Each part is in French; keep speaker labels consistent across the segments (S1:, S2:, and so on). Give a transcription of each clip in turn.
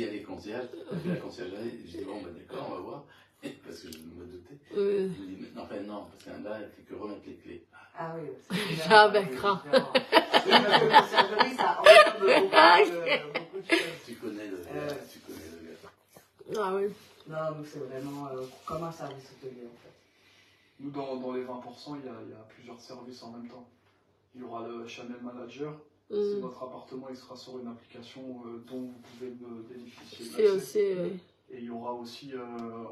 S1: y a les concierges, la concierge, je dis bon, ben d'accord, on va voir, parce que je me doutais.
S2: Oui.
S1: Il me dit, mais, enfin non, parce qu'un bas, il fait que remettre les clés.
S3: Ah oui,
S2: J'ai un écran.
S3: Parce que la conciergerie, ça englobe beaucoup de choses.
S1: Tu connais le gars.
S2: Ah oui.
S3: Non, nous, c'est vraiment comme un service hôtelier, en fait.
S4: Nous, dans les 20%, il y a plusieurs services en même temps. Il y aura le Channel Manager. Si votre appartement il sera sur une application dont vous pouvez bénéficier.
S2: C'est aussi, oui.
S4: Et il y aura aussi,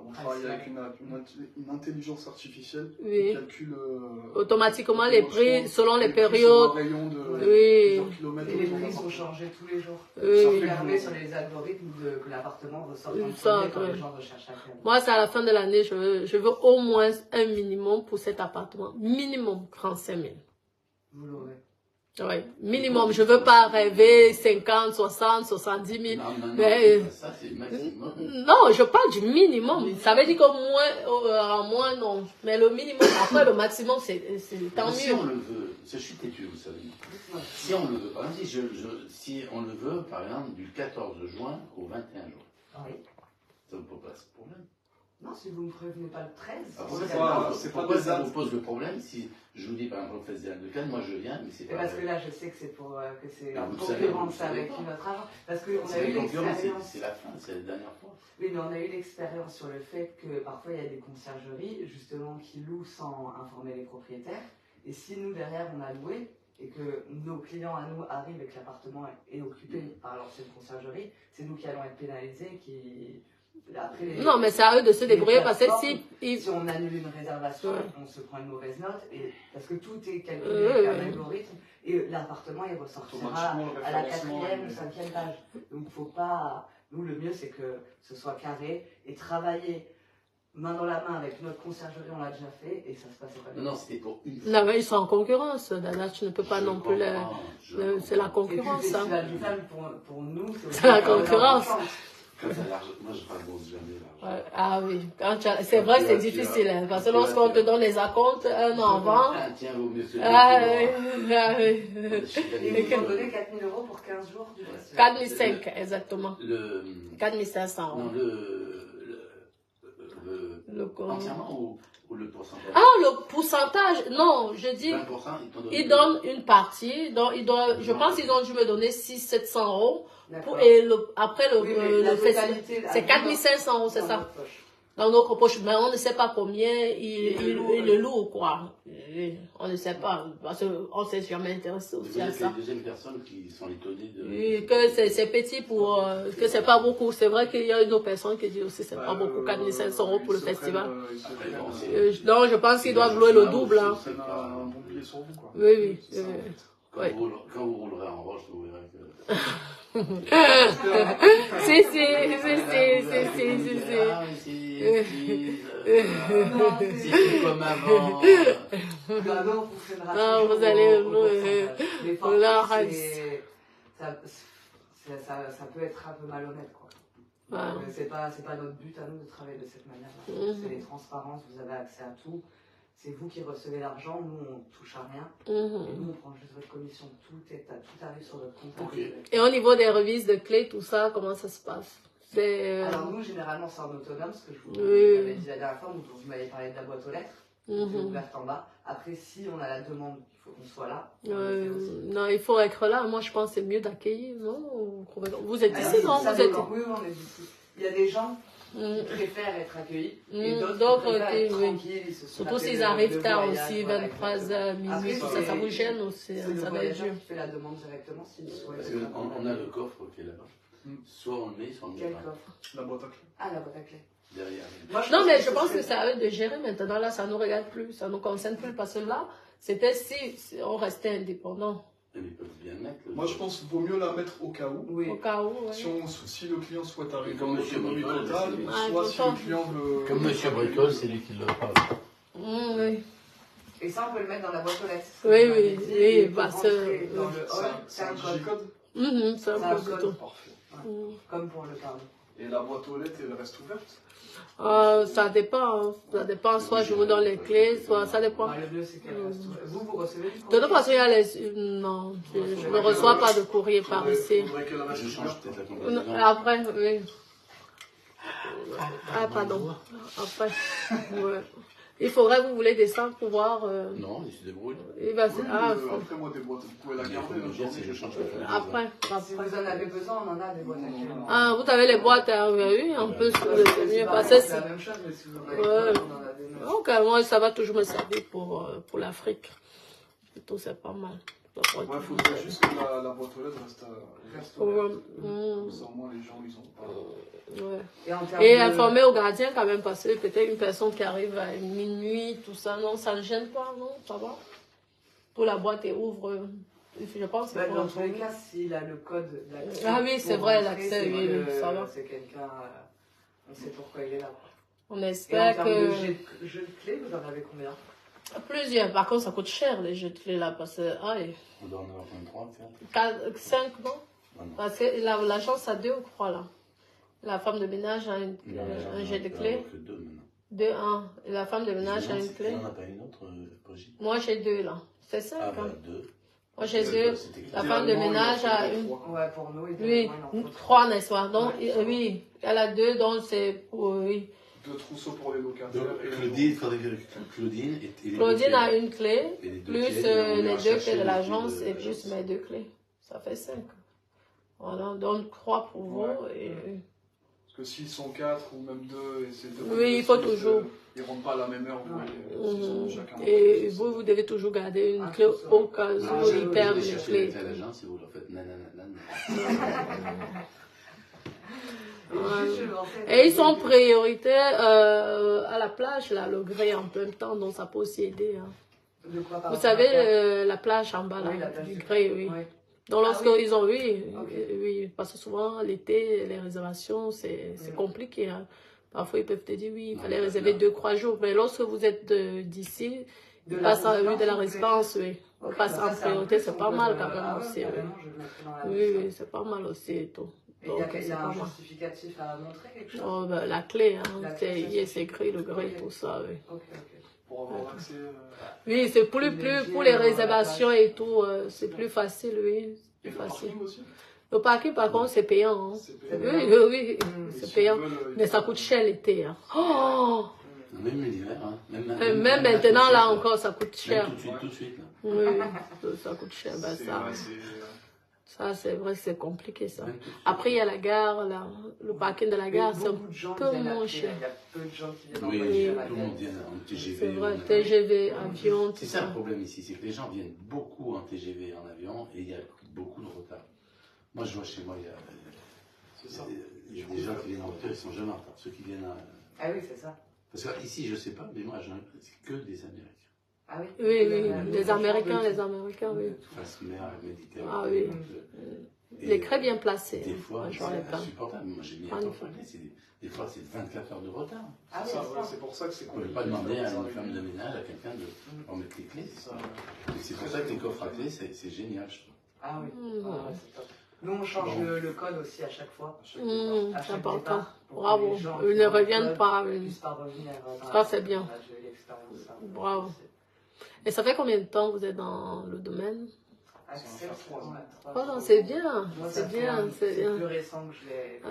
S4: on travaille avec une intelligence artificielle
S2: Oui.
S4: qui calcule
S2: automatiquement les prix selon les périodes.
S4: Rayon de
S2: Oui.
S4: plusieurs kilomètres.
S3: Et les prix sont changés tous les jours.
S2: Oui.
S3: Ça permet sur les algorithmes que l'appartement ressorte en
S2: Ça,
S3: premier quand
S2: ouais.
S3: les gens recherchent à faire.
S2: Moi, c'est à la fin de l'année, je veux au moins un minimum pour cet appartement. Minimum 35 000.
S3: Vous l'aurez.
S2: Oui, minimum. Je ne veux pas rêver 50, 60, 70 000.
S1: Non,
S2: Mais,
S1: ça c'est maximum.
S2: non, je parle du minimum. Ça veut dire qu'au moins, non. Mais le minimum, après le maximum, c'est tant
S1: Si
S2: mieux.
S1: on le veut, je suis têtu, vous savez. Si on le veut, par exemple, si on le veut, par exemple, du 14 juin au 21 juin,
S3: Oui.
S1: ça ne vous pose pas ce problème.
S3: Non, si vous ne me prévenez pas le 13.
S1: Pourquoi ça vous pose le problème si je vous dis, par exemple, au Festival de Cannes, moi je viens, mais c'est pas...
S3: Parce que là, je sais que c'est pour que c'est
S1: Ah,
S3: en
S1: vous le savez,
S3: concurrence
S1: vous le savez
S3: avec
S1: pas.
S3: notre agent. Parce qu'on a
S1: C'est
S3: eu
S1: la concurrence,
S3: l'expérience.
S1: c'est la fin, c'est la dernière fois.
S3: Oui, mais on a eu l'expérience sur le fait que parfois il y a des conciergeries justement qui louent sans informer les propriétaires. Et si nous derrière on a loué et que nos clients à nous arrivent et que l'appartement est occupé par l'ancienne conciergerie, c'est nous qui allons être pénalisés. Après,
S2: Non, mais c'est à eux de se débrouiller parce que
S3: si on annule une réservation,
S2: Ouais.
S3: on se prend une mauvaise note parce que tout est calculé avec un algorithme et l'appartement il ressortira à la 4e ou 5e page. Donc faut pas. Nous le mieux c'est que ce soit carré et travailler main dans la main avec notre conciergerie, on l'a déjà fait et ça se passait pas bien.
S1: Non, c'était pour une fois.
S2: Non, mais ils sont en concurrence. Dada, tu ne peux pas non plus. C'est la
S3: Et puis
S2: concurrence.
S3: le
S2: Hein.
S3: festival du Femme pour nous
S2: C'est la concurrence.
S1: Quand t'as l'argent, moi je remboursse jamais l'argent.
S2: Ouais, ah oui, c'est vrai, c'est difficile. Hein, parce que lorsqu'on te donne les acomptes un an avant.
S1: Ah, tiens, vaut mieux se dire.
S2: Ah oui, ah oui.
S3: Et ils nous ont donné 4 000 € pour 15 jours du festival.
S2: 4 500, exactement. 4 500.
S1: Non, entièrement ou le pourcentage?
S2: Ah, le pourcentage, non, je dis,
S1: 20%,
S2: ils donnent une partie, donc je pense qu'ils ont dû me donner 600-700 €.
S3: D'accord.
S2: Et après
S3: Oui, mais la
S2: le festival,
S3: totalité,
S2: c'est 4 500 €, c'est
S3: dans
S2: ça.
S3: notre poche.
S2: Dans notre poche, mais on ne sait pas combien ils le louent, quoi. Et on ne sait pas, parce qu'on ne s'est jamais intéressé aussi à ça.
S1: Les deuxièmes personnes qui sont étonnées de...
S2: Et que c'est petit pour, que c'est pas beaucoup. C'est vrai qu'il y a une autre personne qui dit aussi c'est pas beaucoup, 4 500 € pour le festival. Donc je pense qu'ils doivent louer le double. Hein.
S4: C'est un bon billet sur vous, quoi.
S2: Oui, oui.
S1: Quand vous roulerez en roche, vous verrez que...
S2: Si.
S1: C'est comme avant.
S3: Bah non, vous faites
S2: Non, vous allez
S3: mais ça peut être un peu malhonnête, quoi.
S2: Ouais.
S3: C'est pas notre but à nous de travailler de cette manière-là. C'est les transparences, vous avez accès à tout. C'est vous qui recevez l'argent, nous on touche à rien. Et nous on prend juste votre commission. Tout arrive sur votre compte.
S1: Okay.
S2: Et au niveau des revises de clés, tout ça, comment ça se passe?
S3: Alors nous généralement c'est en autonome, ce que je vous avais dit la dernière fois, vous m'avez parlé de la boîte aux lettres. C'est ouverte en bas. Après, si on a la demande, il faut qu'on soit là.
S2: Non, il faut être là. Moi, je pense que c'est mieux d'accueillir, non? Vous êtes ici, non?
S3: Oui, on est ici. Il y a des gens qui préfèrent être accueillis. Et d'autres préfèrent être tranquilles.
S2: Surtout s'ils arrivent tard aussi, 23h, minuit, tout ça, ça vous gêne aussi.
S3: C'est le voyageur qui fait la demande directement s'il souhaite.
S1: Parce qu'on a le coffre qui est là-bas. Soit on le met, soit on le met pas.
S3: Quel coffre?
S4: La boîte à clés.
S3: Ah, la boîte à clés.
S1: Derrière.
S2: Non, mais je pense que c'est à eux de gérer maintenant. Là, ça ne nous regarde plus, ça ne nous concerne plus. Parce que là, c'était si on restait indépendant.
S1: Ils peuvent bien le mettre.
S4: Moi, je pense qu'il vaut mieux la mettre au cas où.
S3: Oui.
S2: Au cas où, ouais.
S4: Si le client souhaite arriver
S1: Comme
S4: en
S1: Monsieur
S4: autonomie
S1: Bricole,
S4: totale, soit si le client veut...
S1: Comme Monsieur Bricole, c'est lui qui le parle.
S2: Oui.
S3: Et ça, on peut le mettre dans la boîte aux lettres.
S2: Oui, parce
S3: que... Dans le hall,
S4: C'est un code.
S2: C'est un peu
S3: code.
S2: tout.
S4: Parfait.
S3: Comme pour le carnet.
S4: Et la boîte aux lettres, elle reste ouverte?
S2: Ça dépend. Hein. Ça dépend. Soit je vous donne les clés, soit ça dépend.
S3: Le mieux, c'est qu'elle reste ouverte. Vous recevez du
S2: De
S3: courrier?
S2: toute façon, il y a les... Non, je ne reçois pas de courrier par ici.
S1: Je change peut-être la combinaison.
S2: Après, oui. Ah, pardon. Après, ouais. Il faudrait, vous voulez descendre pour voir...
S1: Non, il se débrouille.
S2: Il va...
S4: Après, moi, des boîtes, vous pouvez la garder.
S1: Si je change la combinaison.
S2: Après.
S3: Si vous en avez besoin, on en a des boîtes à clés.
S2: Ah, vous avez les boîtes à oui, en plus, c'est mieux. Parce que
S3: C'est la même chose, mais si vous en avez
S2: Ouais.
S3: besoin, on en a des neufs.
S2: donc, moi, ça va toujours me servir pour l'Afrique. Tout, c'est pas mal.
S4: Ouais, il faudrait juste que la boîte aux lettres reste ouverte. Ça, au moins, les gens, ils ont pas...
S2: Ouais.
S3: Et,
S2: Et informer au gardien quand même, parce que peut-être une personne qui arrive à minuit, tout ça, non, ça ne gêne pas, non, ça va. Pour la boîte et ouvre, je pense.
S3: bah, dans tous les cas, s'il a le code d'accès.
S2: Ah oui, c'est
S3: pour
S2: vrai,
S3: rentrer,
S2: l'accès,
S3: c'est
S2: oui,
S3: que
S2: ça va.
S3: C'est quelqu'un, on sait pourquoi il est là. Quoi.
S2: On
S3: Et en
S2: espère
S3: termes de
S2: que...
S3: jeux de clés, vous en avez combien?
S2: Plusieurs, par contre, ça coûte cher les jeux de clés là, parce que... Ah,
S1: On doit en avoir 23, 4.
S2: 5, non?
S1: Ah non.
S2: Parce que la chance a 2 ou 3 là. La femme de ménage a un jet de clé.
S1: Que 2 maintenant.
S2: 2, 1. Et la femme de ménage a une clé.
S1: On n'a pas une autre, Brigitte?
S2: Moi j'ai 2 là. C'est 5.
S1: Ah,
S2: hein.
S1: bah 2.
S2: Moi j'ai 2. La femme de ménage a une.
S3: Ouais, pour nous,
S2: Oui, 3 n'est-ce pas? Donc, oui, elle a 2, donc c'est pour. Oui.
S4: 2 trousseaux pour les locataires.
S2: Claudine a une clé,
S1: et les deux
S2: plus
S1: clés,
S2: les 2 clés de
S1: l'agence
S2: l'agence et plus mes 2 clés. Ça fait 5. Voilà, donc 3 pour vous. Et...
S4: Parce que s'ils sont 4 ou même 2, et c'est 2.
S2: Oui, il faut toujours.
S4: Ils ne rentrent pas à la même heure.
S2: Et vous devez toujours garder une clé au cas où ils perdent les clés.
S1: À l'agence, et vous leur faites nanana.
S2: Et ils sont prioritaires à la plage, là, le grès en plein temps, donc ça peut aussi aider. Hein.
S3: De quoi,
S2: Vous savez, la plage en bas, là,
S3: oui,
S2: du grès, oui.
S3: Oui.
S2: Donc lorsqu'ils ont, oui,
S3: Okay.
S2: oui, parce que souvent, l'été, les réservations, c'est compliqué. Hein. Parfois, ils peuvent te dire, oui, il fallait réserver 2-3 jours. Mais lorsque vous êtes d'ici, de la résidence, oui. On passe en priorité, c'est pas mal quand même aussi. Oui, c'est pas mal aussi et tout.
S3: Il y a un justificatif à montrer, quelque chose?
S2: Oh, ben, la clé, hein. C'est écrit le gré, tout ça, oui.
S4: Pour avoir accès...
S2: Oui, c'est pour les réservations et tout, c'est plus facile, oui.
S4: Et le parking aussi?
S2: Le parking, par contre, c'est payant. Hein. Oui, c'est payant. Mais ça coûte cher l'été. Hein. Oh!
S1: Même l'hiver, hein.
S2: Même maintenant, là encore, ça coûte cher.
S1: Tout de suite, là.
S2: Oui, ça coûte cher. Ben, ça, c'est vrai que c'est compliqué, ça. Après, il y a la gare, là. Le parking de la gare, c'est un peu moins cher.
S3: Il y a peu de gens qui viennent en
S1: Oui,
S3: voiture.
S1: tout le monde vient en TGV.
S2: C'est vrai, TGV, avion, tout
S1: C'est ça le problème ici, c'est que les gens viennent beaucoup en TGV, en avion, et il y a beaucoup de retard. Moi, je vois chez moi, il y a des gens qui viennent en voiture, ils sont jamais en retard. Ceux qui viennent à...
S3: Ah oui, c'est ça.
S1: Parce que ici, je sais pas, mais moi, c'est que des Américains.
S3: Ah oui?
S2: Oui, les Américains, oui.
S1: Face mer, Méditerranée.
S2: Ah oui. Il est très bien placé.
S1: Des fois,
S2: hein,
S1: c'est insupportable. Moi, j'ai mis un temps complet. Des fois, c'est 24 heures de retard.
S3: Ah oui,
S4: c'est pour ça que c'est
S1: On ne peut pas demander à une femme de ménage, à quelqu'un de remettre les clés. C'est pour ça que les coffres à clés, c'est génial, je trouve.
S3: Ah oui. C'est top. Nous, on change le code aussi à chaque fois.
S2: C'est important. Bravo. Ils ne reviennent pas. Ça, c'est bien. Bravo. Et ça fait combien de temps vous êtes dans le domaine? 3 ans. C'est bien. C'est bien.
S3: C'est plus récent que je l'ai.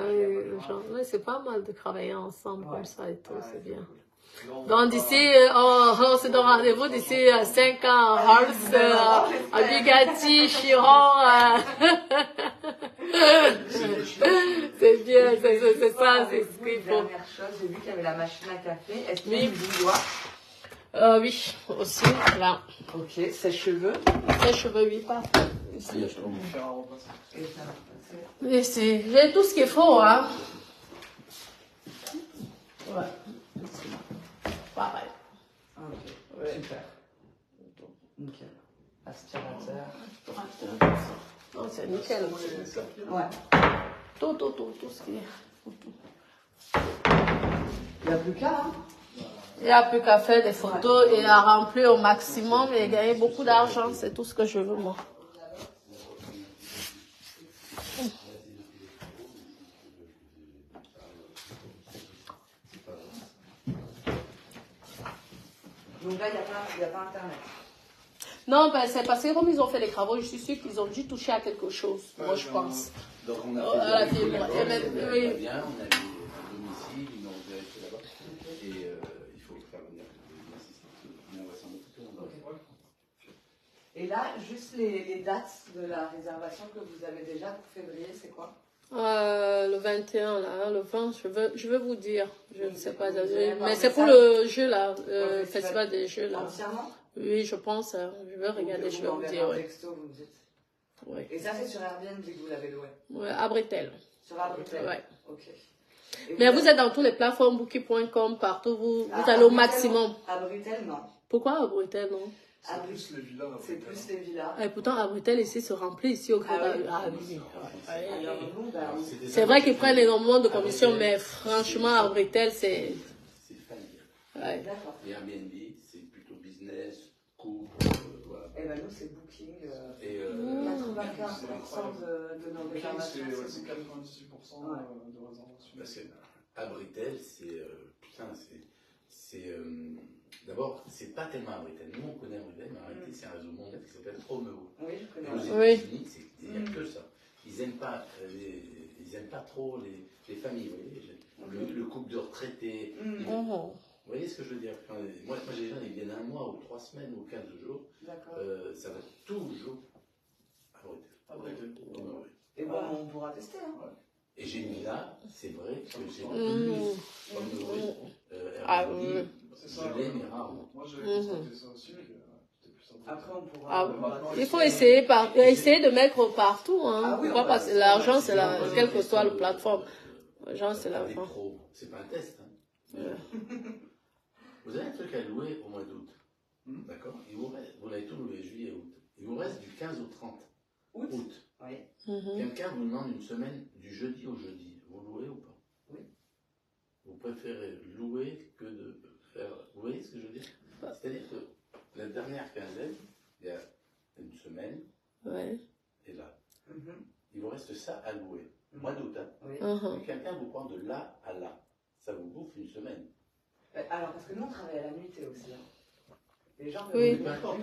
S2: Oui, c'est pas mal de travailler ensemble comme ça et tout. C'est bien. Donc d'ici, on se donne rendez-vous d'ici 5 ans, Hals, à Bugatti, Chiron. C'est bien, c'est ça, c'est ce qu'il faut.
S3: Dernière chose, j'ai vu qu'il y avait la machine à café. Est-ce qu'il y a une bouilloire?
S2: Oui, aussi, là.
S3: Ok, sèche-cheveux.
S2: Sèche-cheveux, oui, pas. Ici.
S3: Et
S2: j'ai tout ce qu'il faut, hein. Ouais. Pareil.
S3: Ok, super. Nickel. Aspirateur.
S2: Non, c'est nickel.
S3: Ouais.
S2: Tout ce qu'il y a.
S3: Il n'y a plus qu'à, hein?
S2: Il n'y a plus qu'à faire des photos et à remplir au maximum et gagner beaucoup d'argent. C'est tout ce que je veux, moi.
S3: Donc là, il n'y a pas Internet.
S2: Non, ben, c'est parce que comme ils ont fait les travaux, je suis sûre qu'ils ont dû toucher à quelque chose. Moi, je pense.
S1: Donc on a
S2: Oh, à la
S1: fait
S2: fibre.
S1: on
S2: Et même,
S1: a
S2: oui.
S1: bien, on a mis un domicile, ils ont vérifié là-bas. Et il faut faire venir une assistante. Mais on va s'en occuper.
S3: Et là, juste les dates de la réservation que vous avez déjà pour février, c'est quoi?
S2: Le 21, là, hein, le 20, je veux vous dire. Je ne sais pas. Mais c'est
S3: ça.
S2: pour le jeu, là,
S3: Ouais,
S2: festival des jeux, là.
S3: Entièrement?
S2: Oui, je pense. Hein. Je vais regarder, je vais vous dire.
S3: Un
S2: Ouais.
S3: texto, vous me dites.
S2: Ouais.
S3: Et ça, c'est sur Airbnb que vous l'avez loué?
S2: Ouais, à Bretel.
S3: Sur Abritel?
S2: Ouais.
S3: Ok. Et
S2: Mais vous êtes dans tous les plateformes, booking.com, partout, vous allez au
S3: Abritel,
S2: maximum.
S3: Abritel, non.
S2: Pourquoi à Bretel, non?
S4: C'est plus les villas.
S3: C'est plus les villas.
S2: Et pourtant, à Bretel, ici, se remplit ici au Grand.
S3: Ah oui.
S2: Ah oui.
S3: Alors, nous, bah,
S2: C'est vrai qu'ils prennent énormément de commissions, mais franchement, à Bretel, c'est...
S1: C'est familial.
S2: Ouais.
S3: d'accord.
S1: Et Airbnb, c'est plutôt business, couple, voilà.
S3: Et ben nous, c'est Booking.
S1: Et
S3: 95% de nos
S4: Booking,
S3: réservations.
S4: c'est 98%
S3: Ouais.
S4: de réservation.
S1: Parce que à Britel, c'est putain, c'est d'abord, c'est pas tellement à Britel. Nous, on connaît Britel, mais en réalité, c'est un réseau mondial qui s'appelle Homeo.
S3: Oui, je
S1: Et
S3: connais.
S1: aux
S2: Oui.
S1: États-Unis, il n'y a que ça. Ils aiment pas trop les familles, vous voyez, le couple de retraités.
S2: Mhm.
S1: Vous voyez ce que je veux dire? Moi, j'ai des gens, ils viennent un mois, ou 3 semaines, ou 15 jours.
S3: D'accord.
S1: Ça va toujours à Britel.
S3: Et bon, on pourra tester. Hein.
S1: Et j'ai mis là, c'est vrai que j'ai
S2: Mhm.
S1: plus Homeo,
S2: Ah,
S1: Airbnb,
S2: oui.
S4: C'est ça.
S1: je l'ai, mais rarement.
S4: Moi, j'avais constaté ça aussi. C'était plus simple.
S3: Après, on pourra.
S2: Ah,
S3: on pourra
S2: il
S3: tester.
S2: faut essayer de mettre partout. Hein.
S3: Ah oui,
S2: Pourquoi
S3: on
S2: pas,
S3: va-
S2: l'argent, c'est
S1: Sinon, moi,
S2: quelle
S1: j'ai
S2: que soit
S1: une
S2: la plateforme. L'argent, c'est
S1: avec
S2: l'argent.
S1: Pro. C'est pas un test. Hein. Vous avez un truc à louer au mois d'août. D'accord? Vous l'avez tout loué, juillet, août. Il vous reste du 15 au 30
S3: Août.
S1: août.
S3: Oui.
S2: Mhm.
S1: Quelqu'un vous demande une semaine du jeudi au jeudi. Vous louez ou pas?
S3: Oui.
S1: Vous préférez louer que de faire. Vous voyez ce que je veux dire? C'est-à-dire que la dernière quinzaine, il y a une semaine,
S2: Ouais.
S1: et là,
S3: Mhm.
S1: il vous reste ça à louer. Mois d'août, hein.
S3: Oui.
S2: Mhm.
S1: Et quelqu'un vous prend de là à là. Ça vous bouffe une semaine.
S3: Alors, parce que nous, on travaille à la nuitée aussi. Hein. Les gens
S2: Oui.
S1: Mais peu importe.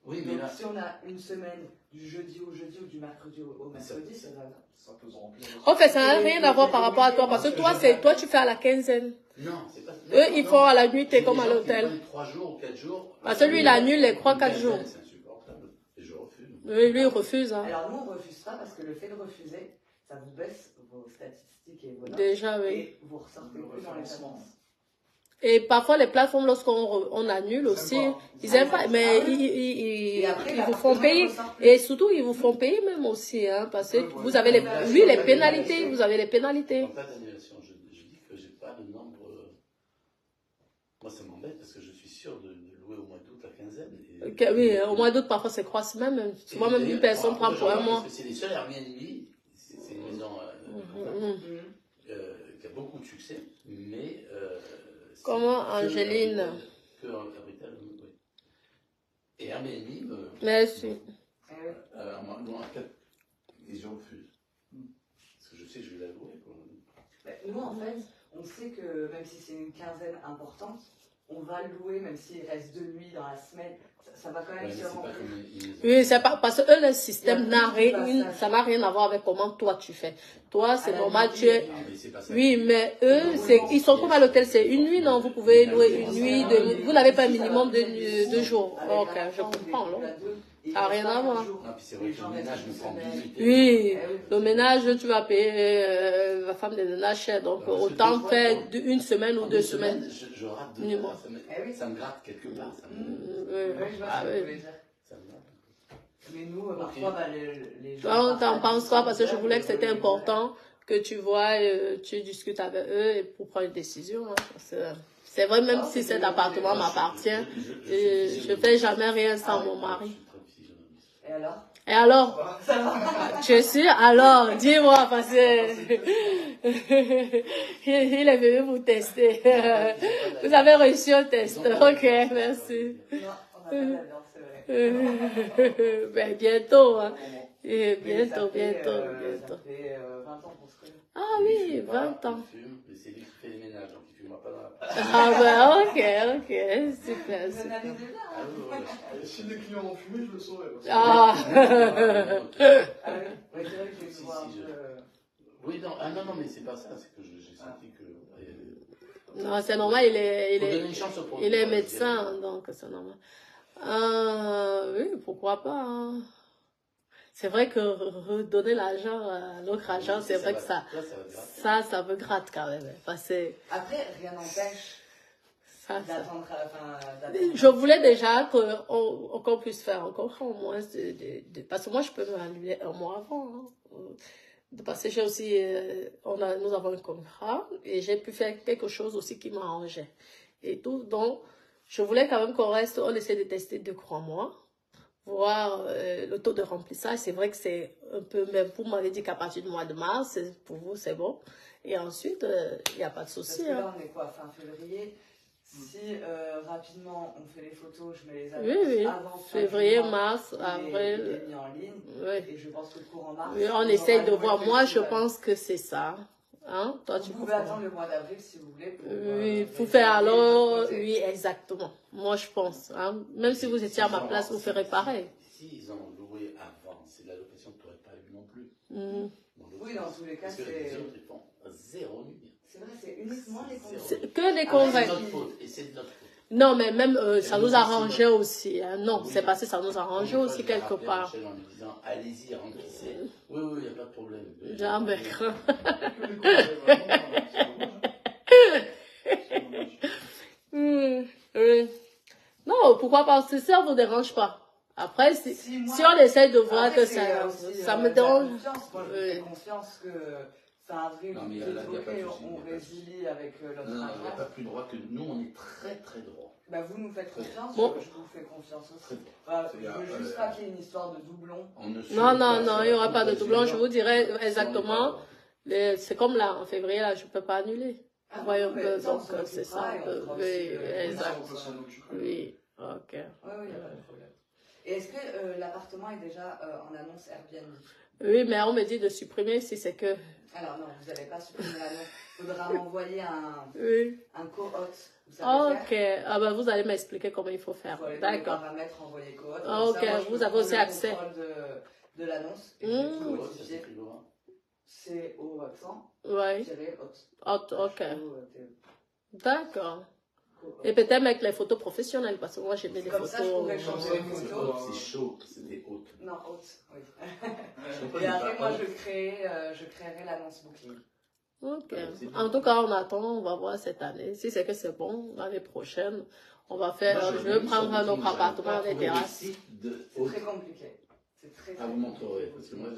S1: Oui, mais
S3: Donc,
S1: là.
S3: si on a une semaine du jeudi au jeudi ou du mercredi au mercredi, ça va.
S4: Ça peut se remplir.
S2: En fait, ça n'a rien à voir par rapport à toi, parce que toi, tu fais à la quinzaine.
S1: Non, c'est pas.
S2: Eux, ils font à la nuitée comme à
S1: J'ai des gens
S2: l'hôtel.
S1: qui prennent 3 jours ou 4 jours.
S2: Parce que lui, il annule les 3-4 jours.
S1: C'est insupportable. Et je refuse.
S2: Oui, lui, il refuse. Hein.
S3: Alors, nous, on ne refuse pas parce que le fait de refuser, ça vous baisse vos statistiques et vos notes.
S2: Déjà, oui.
S3: Et vous ressortez
S4: Le
S3: plus dans les
S4: référencement.
S3: agences.
S2: Et parfois, les plateformes, lorsqu'on annule aussi, ils aiment pas, mais
S3: Et après,
S2: ils vous font
S3: l'appartement,
S2: payer.
S3: il ressort plus.
S2: Et surtout, ils vous font payer même aussi, hein, parce que vous avez les, oui, les pénalités, vous avez les pénalités.
S1: En cas d'annulation, je dis que j'ai pas de nombre. Moi, ça m'embête parce que je suis sûr de louer au mois d'août la quinzaine. Et...
S2: Ok, oui, au mois d'août, parfois, c'est 3 semaines, même. Souvent, même une personne prend pour un mois.
S1: Parce que c'est les seuls Airbnb, c'est une maison qui a beaucoup de succès, mais.
S2: Comment, Angéline?
S1: Que en capital, oui. Et Airbnb,
S2: Merci.
S3: Eh oui.
S1: moi, et je refuse. Parce que je sais que je vais la louer.
S3: Nous, en fait, on sait que même si c'est une quinzaine importante, on va louer, même s'il reste 2 nuits dans la semaine, ça va quand même se remplir.
S2: Oui, c'est pas, parce que eux, le système ça n'a rien à voir avec comment toi tu fais. Toi, c'est normal, tu es. Oui, mais eux, ils sont comme à l'hôtel, c'est une nuit, non? Vous pouvez louer une nuit, vous n'avez pas un minimum de 2 jours. Ok, je comprends, non? Ça n'a rien à voir.
S1: Ah, puis c'est vrai que le ménage me prend 18.
S2: Oui, le ménage, tu vas payer la femme de ménage cher, donc autant faire une semaine ou 2 semaines.
S1: Je rate 2
S2: minimum.
S1: Ça me gratte quelque part. Ça me
S3: Oui, je vois ce que vous voulez dire.
S1: gratte.
S3: Mais nous, parfois, les gens.
S2: Toi, on t'en pense quoi? Parce que je voulais que c'était important que tu vois, tu discutes avec eux et pour prendre une décision. Hein, parce que c'est vrai, même si cet appartement m'appartient, je ne fais jamais rien sans mon mari.
S3: Et alors?
S2: Et alors?
S3: Ça va?
S2: Tu es sûr? Alors, dis-moi, parce que il est venu vous tester. Vous avez réussi au test. Ok, merci.
S3: Non, on n'a pas de la viande, c'est vrai.
S2: Ben, bientôt, hein.
S3: Mais
S2: Bientôt,
S3: ça fait,
S2: bientôt,
S3: Ça
S2: bientôt.
S3: fait 20 ans qu'on se connaît.
S2: Ah oui, 20 ans.
S1: Il fume, mais c'est lui qui fait les ménages, donc il ne fumera pas dans la
S2: Ah ben ok, super,
S3: Vous
S2: super.
S3: analysez bien.
S1: Ah oui, voilà.
S4: Et si les clients ont fumé, je le saurais. parce que-
S2: Ah.
S3: Ah oui, ouais, c'est vrai que j'ai
S1: Si,
S3: vu un
S1: si,
S3: peu.
S1: Oui, non, non, mais c'est pas ça, c'est que j'ai senti que...
S2: Non, c'est normal,
S1: Faut donner une chance au produit,
S2: il est
S1: je dirais.
S2: médecin, donc c'est normal. Oui, pourquoi pas. Hein. C'est vrai que redonner l'argent à l'autre agent, c'est vrai que ça me gratte quand même. Parce que
S3: Après, rien n'empêche d'attendre à la fin.
S2: Je voulais déjà qu'on puisse faire encore au moins, parce que moi je peux m'annuler un mois avant. Hein. Parce que j'ai aussi, nous avons un contrat et j'ai pu faire quelque chose aussi qui m'arrangeait. Et tout, donc je voulais quand même qu'on reste, on essaie de tester 2-3 mois, voir le taux de remplissage. C'est vrai que c'est un peu, même vous m'avez dit qu'à partir du mois de mars, pour vous c'est bon. Et ensuite, il n'y a pas de souci.
S3: Parce que
S2: hein.
S3: là on est quoi, fin février. Si rapidement on fait les photos, je mets les
S2: Oui,
S3: annonces avant
S2: février,
S3: mois,
S2: mars,
S3: il
S2: avril.
S3: est mis en ligne.
S2: Oui.
S3: Et je pense que courant mars.
S2: Oui, on essaye de voir. Moi, je pense que c'est ça. Hein? Toi, tu
S3: Vous pouvez attendre le mois d'avril si vous voulez.
S2: Oui, pour faire alors. Oui, exactement. Moi, je pense. Hein? Même si vous étiez à ma place, vous ferez pareil.
S1: Si ils ont loué avant, c'est de la location que tu n'aurais pas eu non plus.
S3: Oui, dans tous les cas,
S1: c'est. Parce que
S3: c'est.
S1: les autres, ils font zéro nuit.
S3: C'est vrai, c'est uniquement les conventions.
S2: C'est que les
S1: C'est
S2: convaincus.
S1: notre faute, et c'est de notre faute.
S2: Non, mais même ça nous arrangeait aussi. Hein. Non, c'est parce que ça nous arrangeait aussi quelque part.
S1: En lui disant, allez-y, remplissez. Oui, il n'y a pas de problème.
S2: Jamais. Oui. Non, pourquoi pas? Ça ne vous dérange pas. Après, si on essaye de voir que ça me dérange.
S3: Moi, je fais confiance que fin avril,
S1: Non, mais
S3: on résilie avec l'autre
S1: Non, il n'y a pas
S3: agence.
S1: plus droit que nous, on est très très droit.
S3: Bah, vous nous faites confiance,
S2: Bon.
S3: je vous fais confiance aussi.
S1: Très droit.
S3: Voilà, je veux juste pas qu'il y ait une histoire de doublon.
S2: Non, il n'y aura pas de doublon. Je vous dirais exactement. C'est comme là, en février, là, je ne peux pas annuler. Vous voyez un peu, donc c'est ça. Oui, exact. Oui, ok.
S3: Oui, il n'y a pas de problème. Et est-ce que l'appartement est déjà en annonce Airbnb?
S2: Oui, mais on me dit de supprimer si c'est que...
S3: Alors non, vous n'allez pas supprimer l'annonce. Il faudra m'envoyer un co-hôte.
S2: Ok, ah ben vous allez m'expliquer comment il faut faire. D'accord.
S3: Paramètres, envoyer co-hôte.
S2: Ok, vous avez aussi accès.
S3: De l'annonce. C'est au accent.
S2: Oui.
S3: Hôte.
S2: Ok. D'accord. Et peut-être avec les photos professionnelles, parce que moi j'ai mis des photos.
S3: Comme ça, je pourrais changer les photos.
S1: C'est chaud, c'est des hautes.
S3: Non, haute, oui. Et après, moi, je créerai l'annonce booking.
S2: Ok. En tout cas, on attend, on va voir cette année. Si c'est que c'est bon, l'année prochaine, on va faire. Je vais prendre un autre appartement des terrasses.
S3: C'est très compliqué. C'est très
S1: compliqué. Ah, vous montrerez, parce que moi,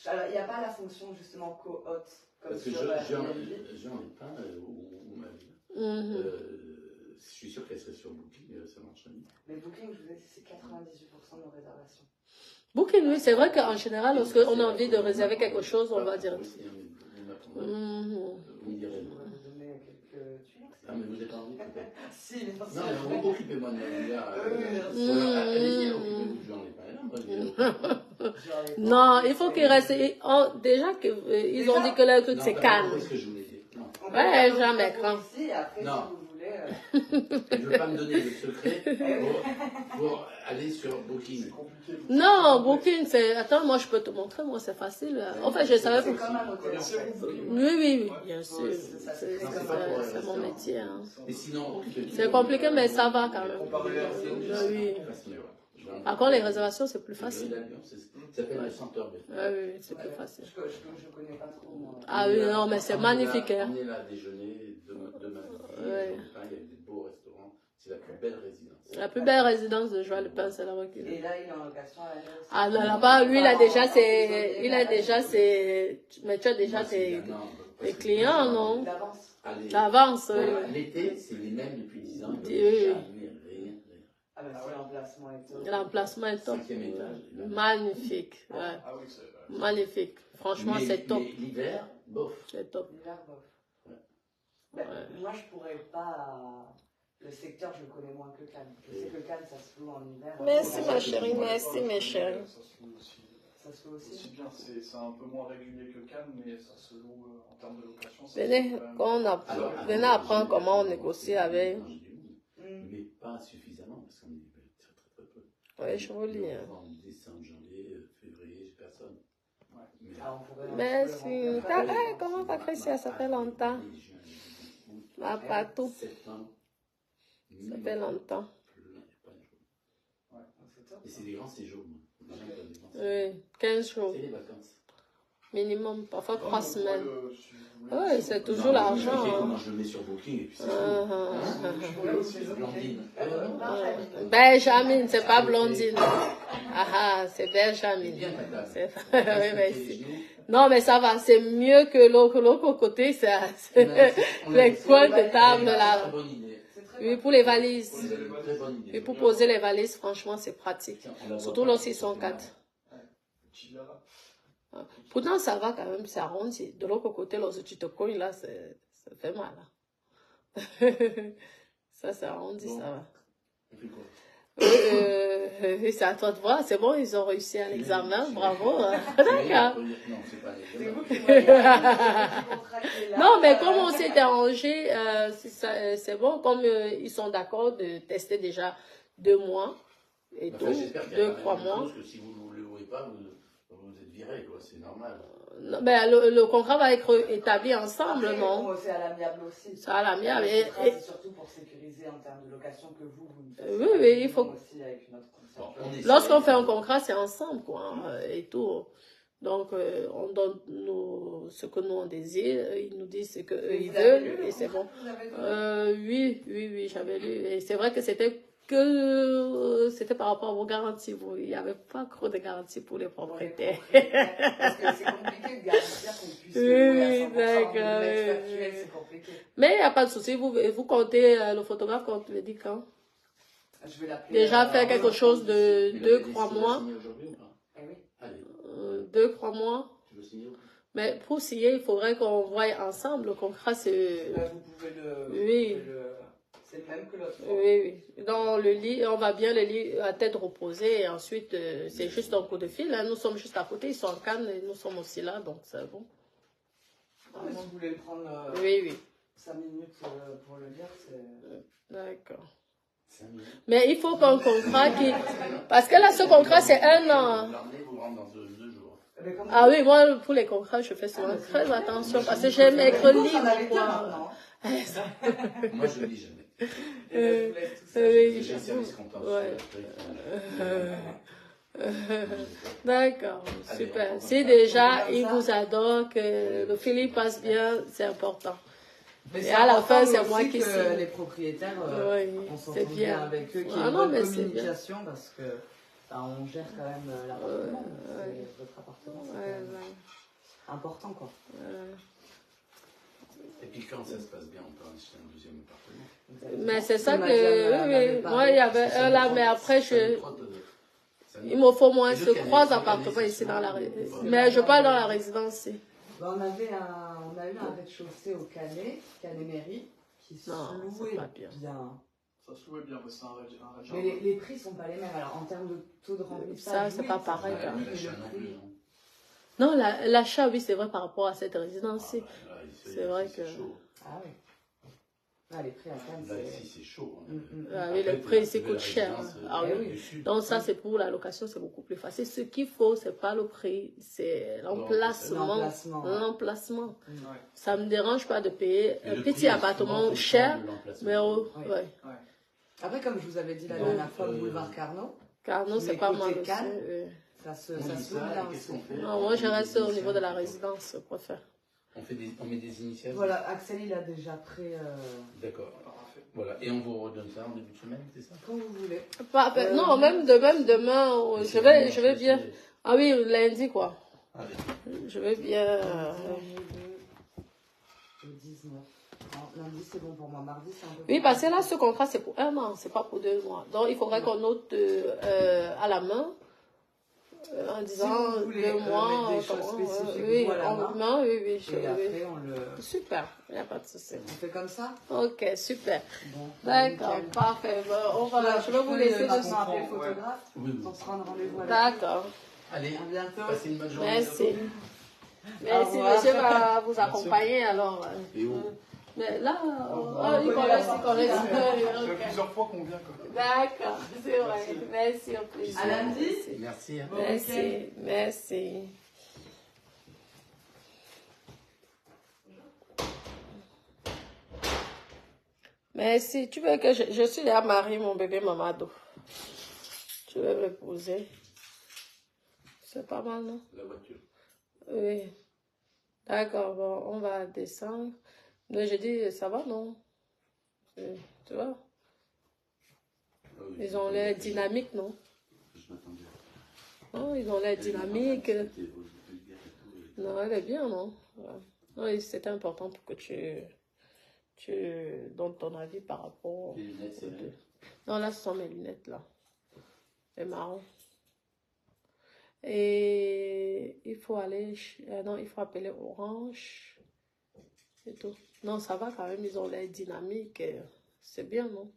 S3: alors, il n'y a pas la fonction justement co-hôte.
S1: Parce que j'en ai pas où ma vie. Je suis sûr qu'elle serait sur Booking, ça marche mieux.
S3: Mais Booking, je vous ai dit, c'est 98% de nos réservations.
S2: Booking, oui, c'est vrai qu'en général, lorsqu'on a envie de réserver quelque chose, on va dire.
S1: Vous me direz.
S3: Je vais vous donner quelques tuyaux.
S1: Ah, mais vous n'avez pas envie peut-être.
S3: Si, bien sûr.
S1: Non, occupez-moi de ma vie. Allez-y, occupez-vous, j'en ai pas là.
S2: Non, il faut qu'il reste. Déjà, ils ont dit que le truc c'est calme.
S1: C'est ce que je voulais dire.
S2: Ouais, jamais grand.
S3: Non.
S1: Je ne veux pas me donner le secret pour aller sur Booking.
S2: Non, Booking, c'est... Attends, moi, je peux te montrer. Moi, c'est facile. En fait, je savais...
S3: C'est comme un hôtel.
S2: Oui, bien sûr. C'est mon métier. Hein.
S1: Et sinon,
S2: c'est compliqué, mais ça va quand même. Oui. Par contre, les réservations, c'est plus facile.
S1: Ça s'appelle le Center Bell.
S2: Oui, c'est plus facile.
S3: Je ne connais pas trop.
S2: Ah oui, non, mais c'est magnifique.
S1: On est là à déjeuner demain. Il y a des beaux restaurants. C'est la plus belle résidence. La
S2: plus belle résidence de Joël Lepin, c'est la Roquille.
S3: Et là, il est en location à l'année aussi.
S2: Ah non, là-bas, lui, il a déjà ses... Mais tu as déjà tes clients, non? D'avance.
S1: L'été, c'est les mêmes depuis 10 ans.
S2: Oui.
S3: Ah ben, l'emplacement est top.
S2: L'emplacement est top.
S1: 5e étage.
S2: Magnifique. Ouais.
S4: Ah oui, c'est
S2: magnifique. Franchement, c'est top.
S1: Mais l'hiver, bof.
S2: C'est top.
S3: L'hiver, bof. Ben, moi, je pourrais pas. Le secteur, je le connais moins que Cannes. Je sais que Cannes, ça se loue en hiver.
S2: Merci, ma chérie. Merci, mes chéris.
S3: Ça se fait aussi.
S4: Aussi bien, c'est un peu moins régulier que Cannes, mais ça se loue en termes de location.
S2: Venez apprendre comment on négocie avec.
S1: Mais pas suffisamment, parce qu'on est très peu.
S2: Oui, je vous lis.
S1: Décembre, janvier, février, j'ai personne.
S2: Mais si. Comment t'as fait ça? Ça fait longtemps. Pas tout. Ça fait longtemps.
S1: Et c'est des grands séjours.
S2: Oui, 15 jours.
S1: C'est les vacances.
S2: Minimum, parfois 3 semaines. Oui, c'est toujours l'argent.
S1: Comment je le mets sur Booking et puis c'est Blondine.
S2: Benjamin, c'est pas Blondine. C'est Benjamin. Non, mais ça va, c'est mieux que l'autre côté, c'est les coins de table là. Oui, pour les valises. Et pour poser les valises, franchement, c'est pratique. Surtout lorsqu'ils sont 4. Pourtant, ça va quand même, c'est arrondi. De l'autre côté, lorsque tu te cognes, là, ça fait mal. Ça, c'est arrondi, ça va. C'est à toi de voir. C'est bon, ils ont réussi à l'examen. Bravo. D'accord. Non, mais comme on s'est arrangé, c'est bon. Comme ils sont d'accord de tester déjà 2 mois et tout, 2-3 mois.
S1: Parce que si vous ne le louez pas, vous êtes viré, quoi. C'est normal.
S2: Non, ben, le contrat va être établi ensemble,
S3: après,
S2: non?
S3: C'est à l'amiable aussi.
S2: C'est à l'amiable.
S3: C'est surtout pour sécuriser en termes de location que vous
S2: oui, il faut.
S3: Aussi avec notre
S2: lorsqu'on fait un contrat, c'est ensemble, quoi, et tout. Donc, on donne ce que nous on désire, ils nous disent ce qu'ils veulent, et c'est bon. Oui, j'avais lu. Et c'est vrai que c'était par rapport à vos garanties. Il n'y avait pas trop de garanties pour les propriétaires.
S3: Parce que c'est compliqué de garantir qu'on puisse louer à 100%.
S2: D'accord.
S3: C'est compliqué.
S2: Mais il n'y a pas de souci. Vous comptez le photographe quand tu le dis quand?
S3: Je vais l'appeler.
S2: Déjà faire quelque chose de 2-3 mois. 2-3 mois.
S1: Tu veux signer?
S2: Mais pour signer, il faudrait qu'on voie ensemble. Le contrat, c'est...
S3: Vous pouvez le...
S2: Oui.
S3: C'est le même que l'autre.
S2: Oui. Dans le lit, on va bien le lit à tête reposée. Et ensuite, c'est juste un coup de fil. Nous sommes juste à côté. Ils sont en Cannes et nous sommes aussi là. Donc, c'est bon.
S3: Si vous voulez prendre 5 minutes pour le dire, c'est...
S2: D'accord. Mais il faut qu'un contrat qui... Parce que là, ce contrat, c'est 1 an. Ah oui, moi, pour les contrats, je fais souvent très attention parce que j'aime être libre.
S1: Moi, je lis jamais.
S2: D'accord, super. Si déjà, il vous adore, que le feeling passe bien, c'est important.
S3: Mais
S2: et à la fin, c'est moi qui signe.
S3: Les propriétaires, on s'entend
S2: bien
S3: avec eux, qu'il y ait une bonne communication parce que on gère quand même l'appartement. C'est votre appartement, c'est important, quoi.
S1: Et puis quand ça se passe bien, on peut en acheter un deuxième appartement.
S2: Mais c'est ça que... Moi, il y avait un là, mais après, il me faut moins que 3 appartements ici dans la résidence. Mais je parle dans la résidence.
S3: On a eu un rez-de-chaussée au Canet-Mairie qui se louait bien.
S4: Ça se louait bien, mais c'est un rez-de-chaussée.
S3: Mais les prix ne sont pas les mêmes. Alors en termes de taux de remplissage,
S2: ça, c'est pas pareil.
S1: Non,
S2: l'achat, oui, c'est vrai par rapport à cette résidence. C'est vrai que...
S3: Ah oui. Les prix à Cannes,
S1: c'est chaud.
S2: Oui, les prix ici coûtent cher. Ah oui. Donc ça, c'est pour la location, c'est beaucoup plus facile. Ce qu'il faut, c'est pas le prix, c'est l'emplacement. L'emplacement. Ça me dérange pas de payer un petit appartement cher, mais
S3: après, comme je vous avais dit la dernière fois, boulevard Carnot.
S2: Carnot, c'est pas mal aussi.
S3: Ça se loue bien aussi.
S2: Non, moi, je reste au niveau de la résidence, je préfère.
S1: On met des initiales.
S3: Voilà, Axel, il a déjà prêt.
S1: D'accord. Voilà. Et on vous redonne ça en début de semaine, c'est ça?
S3: Quand vous voulez.
S2: Non, même demain, je vais bien. Ah oui, lundi, quoi.
S1: Allez.
S2: Je vais bien.
S3: Le 19. Lundi, c'est bon pour moi. Mardi, c'est un peu.
S2: Oui, parce que là, ce contrat, c'est pour 1 an, c'est pas pour 2 mois. Donc, il faudrait qu'on note à la main. En disant
S3: si
S2: 2 mois,
S3: des choses spécifiques,
S2: oui,
S3: voilà,
S2: oui,
S3: et après on le...
S2: Super, il n'y a pas de souci.
S3: On fait comme ça?
S2: Ok, super.
S3: Bon,
S2: d'accord, parfait. Je vais vous laisser
S3: de appeler le photographe. On se rend rendez-vous avec.
S2: D'accord.
S1: Allez,
S3: À bientôt.
S1: passez une bonne journée.
S2: Merci.
S3: Au
S2: Merci,
S3: revoir.
S2: monsieur va vous accompagner alors.
S1: Et où?
S2: Mais là,
S4: revoir.
S2: il connaît.
S4: Il y a plusieurs fois qu'on vient.
S2: D'accord, c'est vrai. Merci, au plaisir.
S3: À lundi.
S1: Merci. Hein.
S2: Merci, merci. Merci. Tu veux que je suis déjà mariée, mon bébé Mamadou. Tu veux me poser? C'est pas mal, non?
S1: La voiture.
S2: Oui. D'accord, bon, on va descendre. Mais j'ai dit, ça va, non? Tu vois?
S1: Ah oui,
S2: Ils ont l'air dynamiques, non?
S1: Je m'attendais.
S2: Non, ils ont l'air dynamiques.
S1: C'était vulgaire et tout.
S2: Non, elle est bien, non? Ouais. Non, et c'était important pour que tu donnes ton avis par rapport...
S1: Les lunettes, c'est vrai.
S2: Non, là, ce sont mes lunettes, là. C'est marrant. Et il faut aller... non, il faut appeler Orange. C'est tout. Non, ça va quand même, ils ont l'air dynamiques. C'est bien, non?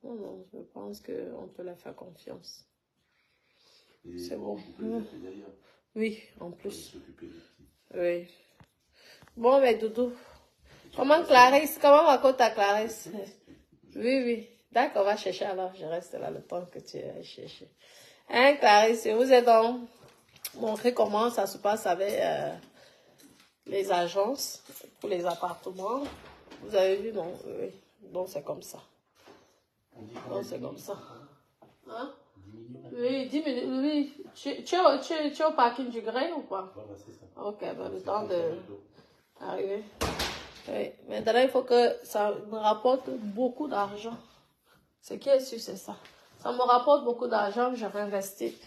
S2: Non, non, je pense qu'on peut leur faire confiance.
S1: Et
S2: C'est bon.
S1: On peut les appeler d'ailleurs.
S2: Oui, en
S1: Pour
S2: plus.
S1: s'occuper des petits.
S2: Oui. Bon, mais Doudou, comment Clarisse? Comment va ta Clarisse? Oui, oui. D'accord, va chercher alors. Je reste là le temps que tu ailles chercher. Hein, Clarisse, vous êtes donc montré comment ça se passe avec les agences pour les appartements. Vous avez vu, non? Oui. Donc, c'est comme ça.
S1: On dit
S2: Donc, c'est comme ça. Hein?
S1: 10 minutes.
S2: Oui, 10 minutes. Oui. Tu es au parking du Grès ou quoi?
S1: Voilà, c'est ça.
S2: Ok, ben, le temps de... Arrivé. Oui. Maintenant, il faut que ça me rapporte beaucoup d'argent. Ce qui est sûr, c'est ça. Ça me rapporte beaucoup d'argent, je réinvestis.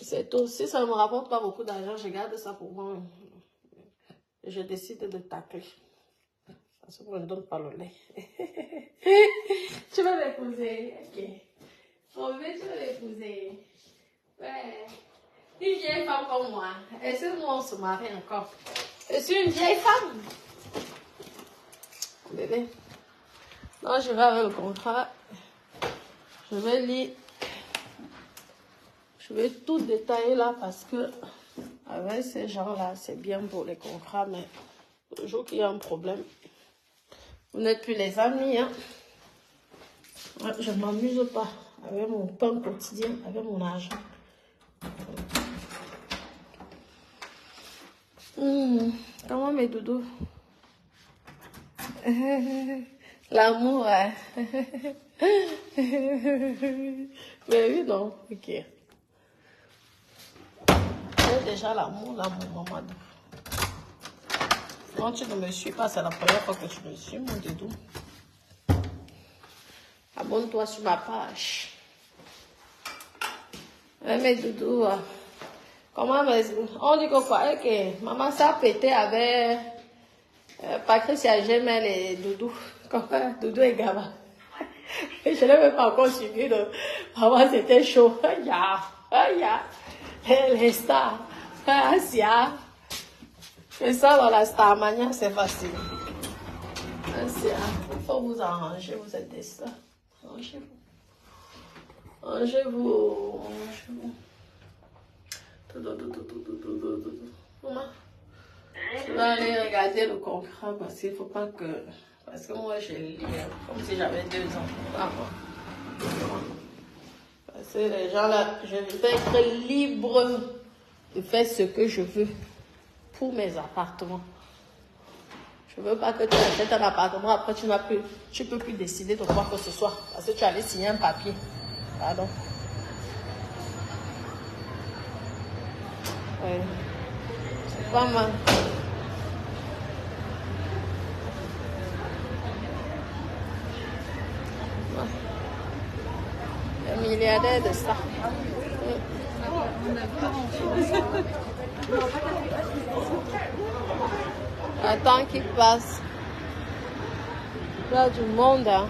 S2: C'est tout. Si ça ne me rapporte pas beaucoup d'argent, je garde ça pour moi. Et je décide de tacler. Parce qu'on ne donne pas le lait. Tu veux l'épouser? Ok. Mon bébé, tu veux l'épouser? Ouais. Une vieille femme comme moi. Est-ce que nous, on se marie encore? Je suis une vieille femme. Bébé. Non, je vais avec le contrat. Je vais lire. Je vais tout détailler là parce que avec ces gens-là, c'est bien pour les contrats, mais le jour qu'il y a un problème, vous n'êtes plus les amis, hein. Ouais, je ne m'amuse pas avec mon pain quotidien, avec mon argent. Comment mes doudous? L'amour, hein? Mais oui, non, ok. J'ai déjà l'amour, maman. Non, tu ne me suis pas, c'est la première fois que tu me suis, mon doudou. Abonne-toi sur ma page. Mes doudous, comment on dit quoi? Ok, maman, ça a pété avec Patricia, j'aime les doudous. Comment Doudou et Gaba. Je n'ai même pas encore suivi de maman, c'était chaud. Les stars. Asia. Et ça, dans la Starmania, c'est facile. Asia, il faut vous arranger, vous êtes des stars. Arrangez-vous. Arrangez-vous. Maman, je vais aller regarder le contrat parce qu'il ne faut pas que... Parce que moi, je lis comme si j'avais 2 ans. Parce que les gens là, je vais être libre de faire ce que je veux pour mes appartements. Je ne veux pas que tu achètes un appartement, après tu ne peux plus décider de quoi que ce soit. Parce que tu allais signer un papier. Pardon. Oui. C'est pas mal. Un milliardaire de ça. Attends qu'il passe. Il y a du monde. Hein.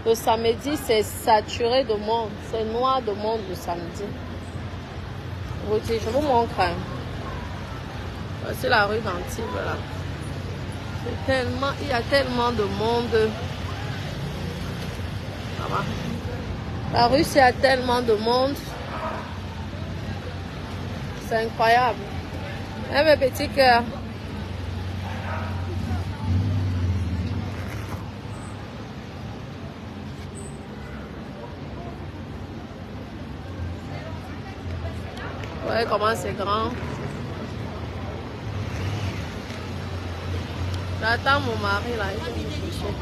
S2: Le samedi, c'est saturé de monde. C'est noir de monde le samedi. Je vous montre. Hein. Voici la rue d'Antibes là. Il y a tellement de monde. Ça va. La rue, il y a tellement de monde. C'est incroyable. Hein, mes petits cœurs. Ouais, comment c'est grand. J'attends mon mari là, il vient me chercher.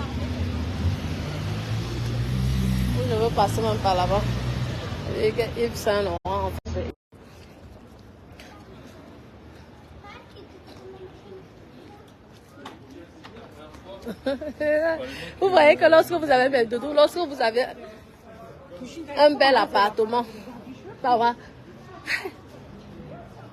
S2: Je veux passer même par là-bas. Yves Saint-Laurent en fait. Vous voyez que lorsque vous avez bel doudou, lorsque vous avez un bel appartement, ça va.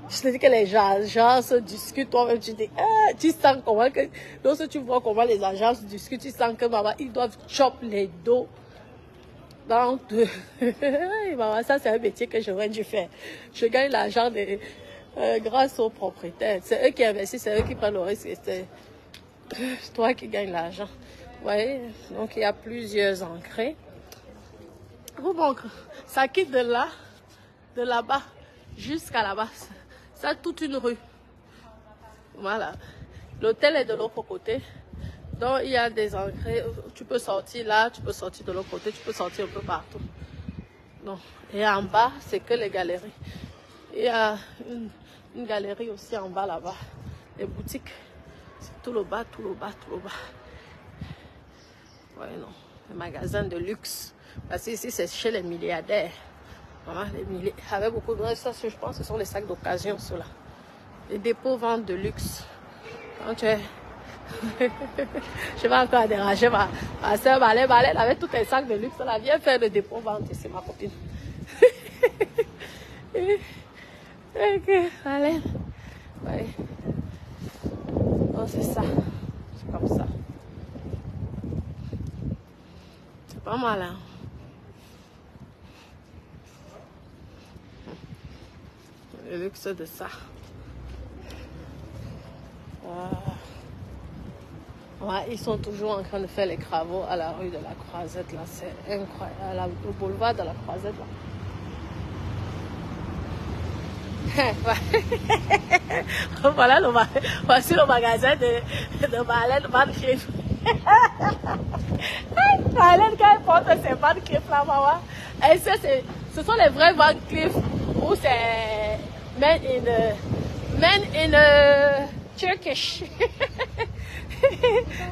S2: Je te dis que les gens se discutent, toi-même tu dis, tu sens comment que, lorsque tu vois comment les agents se discutent, tu sens que maman, ils doivent chopper les dos. Donc, maman, ça c'est un métier que j'aurais dû faire. Je gagne l'argent grâce aux propriétaires. C'est eux qui investissent, c'est eux qui prennent le risque. C'est toi qui gagnes l'argent. Vous voyez, donc il y a plusieurs entrées. Bon, ça quitte de là-bas, jusqu'à là-bas. Ça, toute une rue. Voilà. L'hôtel est de l'autre côté. Donc, il y a des entrées. Tu peux sortir là, tu peux sortir de l'autre côté, tu peux sortir un peu partout. Donc, et en bas, c'est que les galeries. Il y a une galerie aussi en bas là-bas. Les boutiques. C'est tout le bas, tout le bas, tout le bas. Ouais, non. Les magasins de luxe. Parce que ici, c'est chez les milliardaires. Voilà, avec beaucoup de ça, je pense que ce sont les sacs d'occasion, ceux-là. Les dépôts vente de luxe. Quand tu es... je vais encore déranger ma soeur Ballet avec tous les sacs de luxe. Là, viens faire le dépôt vente ici, ma copine. Ok, allez. Ouais. Oh, c'est ça. C'est comme ça. C'est pas mal, hein. Le luxe de ça. Ouais, ils sont toujours en train de faire les travaux à la rue de la Croisette là, c'est incroyable, au boulevard de la Croisette là. Voilà voici le magasin de Marlène Van Cleef. Marlène, quand elle porte ses Van Cleef là, maman, et ça, ce sont les vrais Van Cleef où c'est men in Turkish.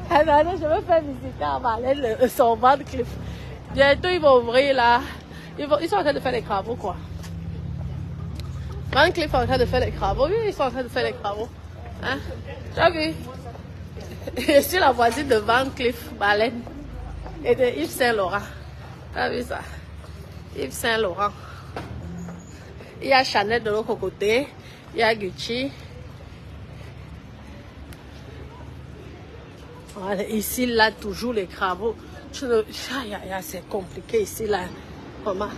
S2: Alors, je veux faire visiter à Marlène son Van Cleef. Bientôt, ils vont ouvrir là. Ils sont en train de faire les travaux, quoi. Van Cleef est en train de faire les travaux. Oui, ils sont en train de faire les travaux. Hein? Tu as vu? Je suis la voisine de Van Cleef, Marlène. Et de Yves Saint-Laurent. Tu as vu ça? Yves Saint-Laurent. Il y a Chanel de l'autre côté. Il y a Gucci. Voilà, ici, là, toujours les travaux. C'est compliqué ici, là. Comment?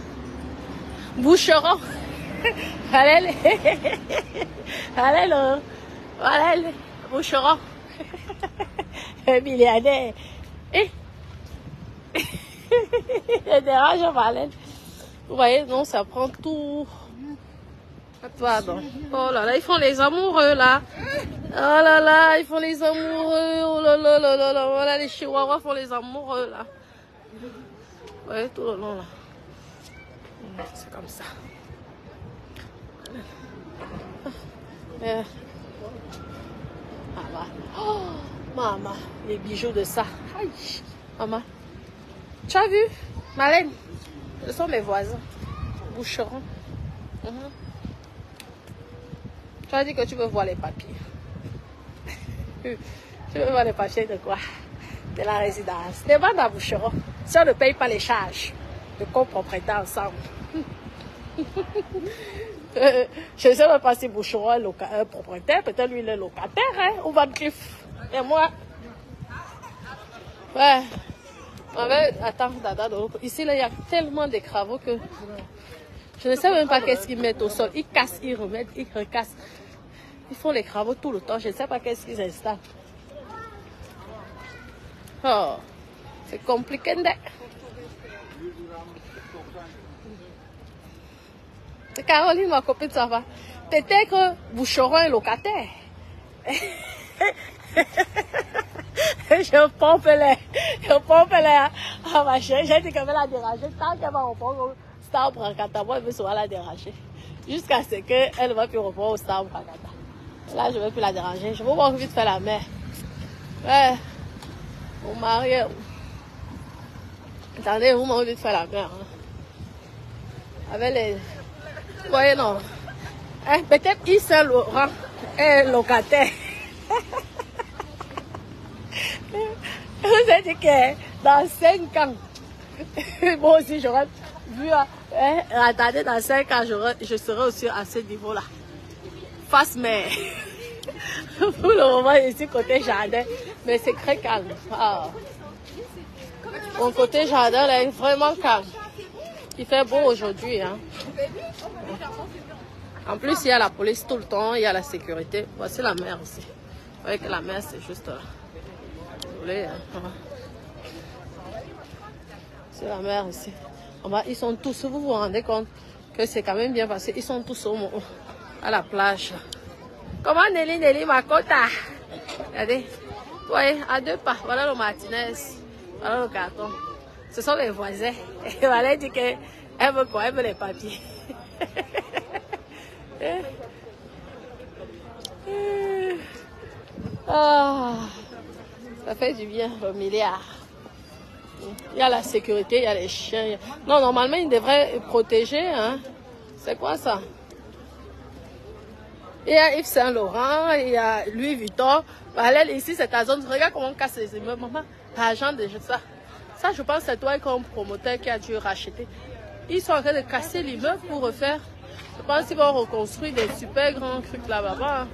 S2: Boucheron. Allez, boucheron. Un milliardaire. Il dérange, Marlène. Vous voyez, non, ça prend tout. Pardon. Oh là là, ils font les amoureux, là. Oh là là, ils font les amoureux. Oh là là là là là. Voilà, les chihuahuas font les amoureux, là. Vous voyez, tout le long, là. C'est comme ça. Maman. Oh, maman, les bijoux de ça. Aïe, maman. Tu as vu, Marlène? Ce sont mes voisins. Boucherons. Tu as dit que tu veux voir les papiers. Tu veux voir les papiers de quoi? De la résidence. Demande à Boucheron. Si on ne paye pas les charges de copropriété ensemble. Je ne sais même pas si Boucheron est un propriétaire. Peut-être lui il est locataire. Hein, ou Van Cleef. Et moi. Ouais. Attends, Dada. Ici, là, il y a tellement de travaux que je ne sais même pas qu'est-ce qu'ils mettent au sol. Ils cassent, ils remettent, ils recassent. Ils font les travaux tout le temps. Je ne sais pas qu'est-ce qu'ils installent. Oh, c'est compliqué. Caroline, ma copine, ça va. peut-être boucheront un locataire. Je pompe les à ma chérie. J'ai dit qu'elle va la déranger. Tant qu'elle va reprendre au Star Brancata, moi, elle veut souvent la déranger. Jusqu'à ce qu'elle ne va plus reprendre au Star Brancata. Là, je ne vais plus la déranger. Je vais voir vite faire la mer. Ouais. Mon mari. Attendez, vous m'avez envie de faire la mer. Hein. Avec les. Vous voyez, non. Hein, peut-être Yves Saint-Laurent est locataire. Vous avez dit que dans 5 ans, moi aussi j'aurais vu, attendez, dans 5 ans, je serai aussi à ce niveau-là. Face mer. Pour le moment, je suis côté jardin, mais c'est très calme. Ah. Mon côté jardin là, est vraiment calme. Il fait beau aujourd'hui. Hein. En plus, il y a la police tout le temps, il y a la sécurité. Voici la mer aussi. Vous voyez que la mer, c'est juste là. Désolé. Hein. C'est la mer ici. Ils sont tous, vous vous rendez compte que c'est quand même bien passé. Ils sont tous à la plage. Comment Nelly Makota? Regardez. Vous voyez, à 2 pas. Voilà le Martinez. Voilà le carton. Ce sont les voisins. Et voilà, dit qu'elle veut quoi? Elle veut les papiers. Ah, ça fait du bien, le milliard. Il y a la sécurité, il y a les chiens. Non, normalement, ils devraient protéger. Hein. C'est quoi ça? Il y a Yves Saint-Laurent, il y a Louis Vuitton. Ici, c'est ta zone. Regarde comment on casse les immeubles. Maman, l'argent de ça. Ça, je pense que c'est toi comme promoteur qui a dû racheter. Ils sont en train de casser l'immeuble pour refaire. Je pense qu'ils vont reconstruire des super grands trucs là-bas.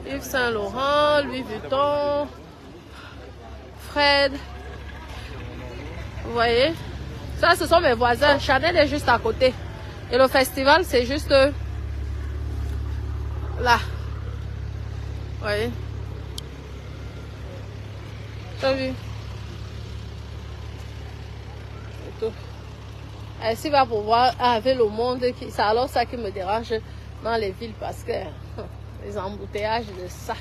S2: Yves Saint-Laurent, Louis Vuitton, Fred. Vous voyez? Ça, ce sont mes voisins. Chanel est juste à côté. Et le festival, c'est juste là. Vous voyez? Tu as vu? C'est tout. Ainsi va pouvoir avec le monde. C'est alors ça qui me dérange dans les villes parce que les embouteillages de ça.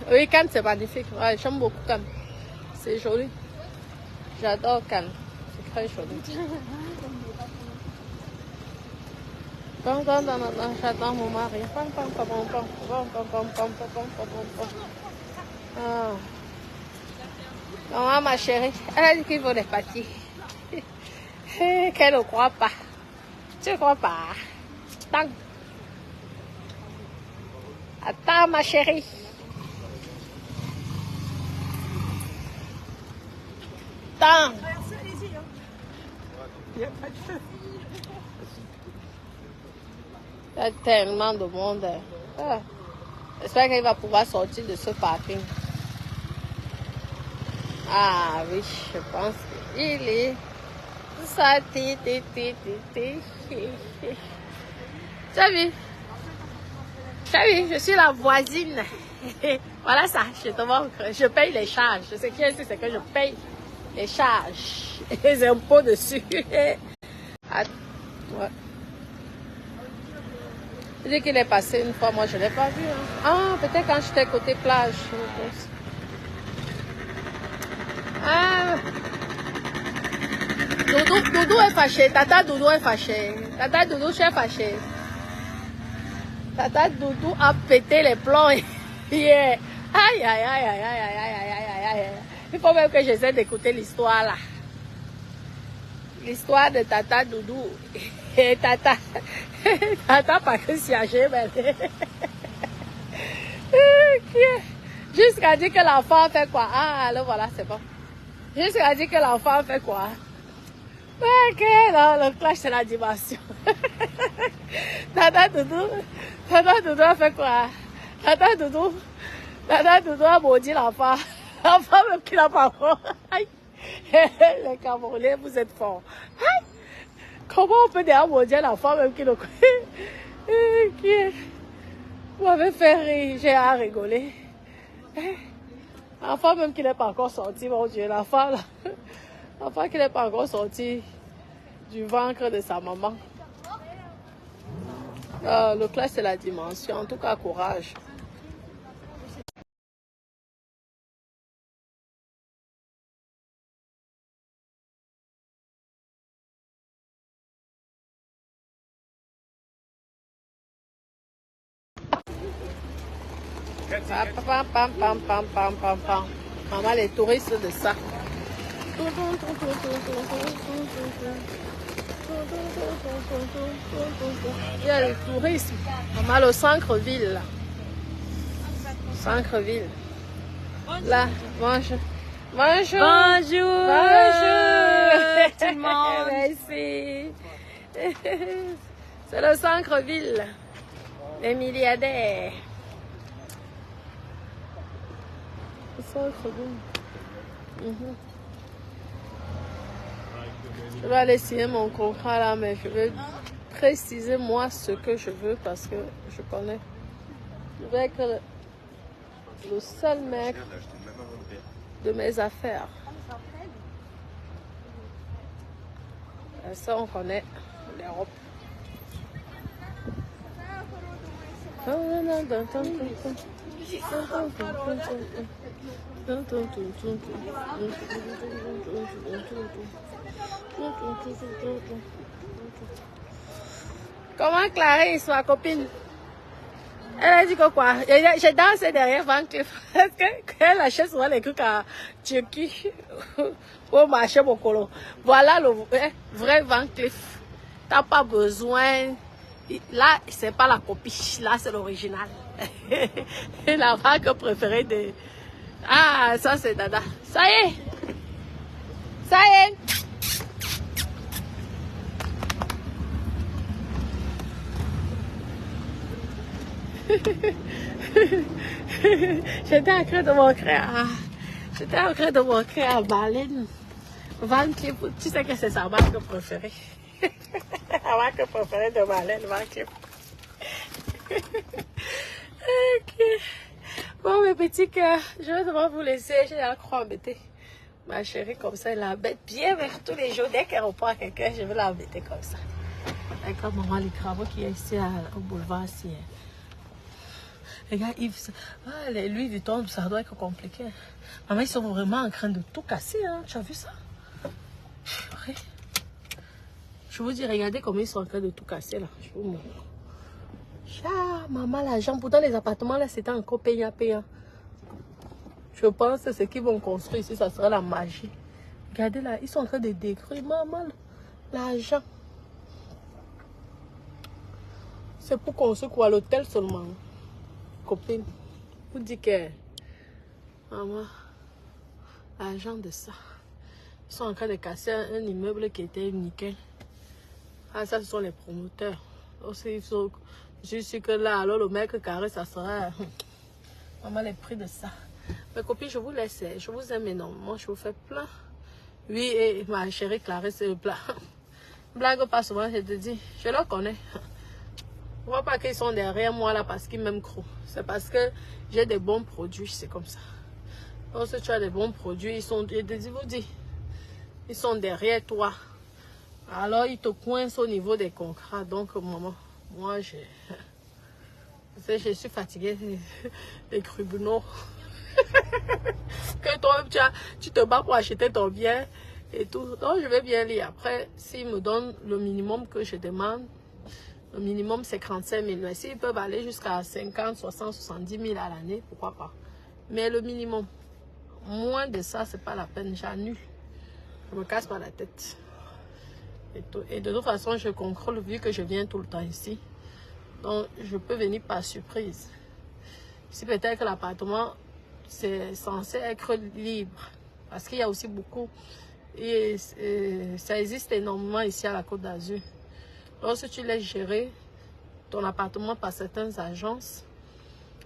S2: Oui, Cannes, c'est magnifique. Ouais, j'aime beaucoup Cannes. C'est joli. J'adore Cannes. C'est très joli. J'attends mon mari. Ah, ma chérie, elle a dit qu'il faut des papiers. Qu'elle ne croit pas. Tu ne crois pas? Attends. Attends, ma chérie. Attends. Il y a tellement de monde. Ah. J'espère qu'il va pouvoir sortir de ce parking. Ah oui, je pense qu'il est sorti. Tu as vu? Tu as vu? Je suis la voisine. Voilà ça, je paye les charges. Ce qui est ici, c'est que je paye les charges et les impôts dessus. Ah, ouais. Je dis qu'il est passé une fois, moi je ne l'ai pas vu. Hein. Ah, peut-être quand j'étais côté plage. Ah. Doudou est fâché. Tata Doudou est fâché. Tata Doudou, tu es fâché. Tata Doudou a pété les plombs. Yeah. Aïe, aïe, aïe, aïe, aïe, aïe, aïe, aïe, aïe. Il faut même que j'essaie d'écouter l'histoire là. L'histoire de Tata Doudou. Et Tata Patricia Gémel. Jusqu'à dire que l'enfant fait quoi? Ah, là voilà, c'est bon. Jusqu'à dire que l'enfant fait quoi? Ok, non, le clash c'est la dimension. Tata Doudou a fait quoi? Tata Doudou a maudit l'enfant. L'enfant même qui n'a pas encore. Les Camerounais, vous êtes forts. Aïe. Comment on peut déjà maudire l'enfant même qui le connaît? Vous m'avez fait rire, j'ai à rigoler. L'enfant même qui n'est pas encore sorti, mon Dieu, l'enfant là. L'enfant qui n'est pas encore sorti du ventre de sa maman. Le classe, c'est la dimension. En tout cas, courage. Pam, pam, pam, pam, pam, pam, pam. Maman, les touristes de ça. Il y a le tourisme. Maman, le centre-ville. Centre-ville. Là, bonjour. Bonjour.
S5: Bonjour.
S2: Bonjour.
S5: Tout le monde.
S2: Merci. C'est le centre-ville. Les milliardaires. Le centre-ville. Je vais aller signer mon contrat là, mais je vais préciser moi ce que je veux parce que je connais. Je vais être le seul mec de mes affaires. Et ça, on connaît l'Europe. Comment Clarisse, ma copine? Elle a dit que quoi? J'ai dansé derrière Van Cleef. Parce qu'elle achète souvent les trucs à Turquie au marché Bokolo. Voilà le vrai Van Cleef. T'as pas besoin. Là, c'est pas la copie. Là, c'est l'original. La marque préférée de. Ah, ça c'est Dada. Ça y est. Ça y est. J'étais en train de montrer à... J'étais en train de montrer à Baleine. Van Cleef, tu sais que c'est sa marque préférée. La marque préférée de Baleine, Van Cleef. Ok. Bon, mes petits cœurs, je vais devoir vous laisser. J'ai la croix embêtée. Ma chérie, comme ça, elle l'embête bien vers tous les jours. Dès qu'elle reprend quelqu'un, je vais l'embêter comme ça. Avec maman, les travaux qui est ici au boulevard. Ici. Regarde, Yves, les Louis Vuitton, ça doit être compliqué. Maman, ils sont vraiment en train de tout casser. Hein. Tu as vu ça? Ouais. Je vous dis, regardez comment ils sont en train de tout casser là. Je vous montre. Ah, maman, l'argent. Pourtant, les appartements là, c'était encore payant. Je pense que ce qu'ils vont construire ici, ça sera la magie. Regardez là, ils sont en train de détruire, maman, l'argent. C'est pour construire quoi? L'hôtel seulement. Copine, vous dites que maman, l'argent de ça, ils sont en train de casser un immeuble qui était nickel. Ah, ça, ce sont les promoteurs. Aussi, il faut, je suis que là, alors le mec carré, ça sera maman les prix de ça. Mes copines, je vous laisse, je vous aime énormément, je vous fais plein. Oui, et ma chérie Clarisse, c'est plein. Blague pas souvent, je te dis, je le connais. Je ne vois pas qu'ils sont derrière moi là parce qu'ils m'aiment trop. C'est parce que j'ai des bons produits, c'est comme ça. Donc si tu as des bons produits, ils sont, je vous dis, ils sont derrière toi. Alors ils te coincent au niveau des contrats. Donc maman, moi je suis fatiguée des tribunaux. Que toi-même tu te bats pour acheter ton bien et tout. Donc je vais bien lire. Après, s'ils me donnent le minimum que je demande, le minimum, c'est 35 000. Mais s'ils peuvent aller jusqu'à 50, 60, 70 000 à l'année, pourquoi pas. Mais le minimum, moins de ça, c'est pas la peine. J'annule. Je me casse pas la tête. Et de toute façon, je contrôle vu que je viens tout le temps ici. Donc, je peux venir par surprise. Si peut-être que l'appartement, c'est censé être libre. Parce qu'il y a aussi beaucoup. Et ça existe énormément ici à la Côte d'Azur. Lorsque tu laisses gérer ton appartement par certaines agences,